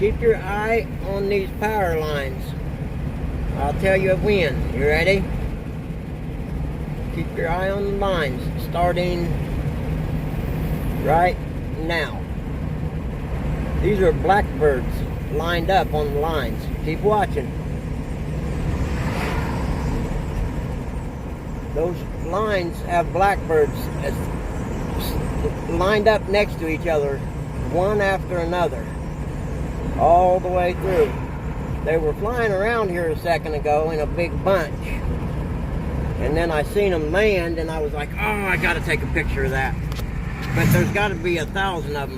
Keep your eye on these power lines. I'll tell you when. You ready? Keep your eye on the lines, starting right now. These are blackbirds lined up on the lines. Keep watching. Those lines have blackbirds lined up next to each other, one after another, all the way through. They were flying around here a second ago in a big bunch. And then I seen them land, and I was like, oh, I got to take a picture of that. But there's got to be 1,000 of them.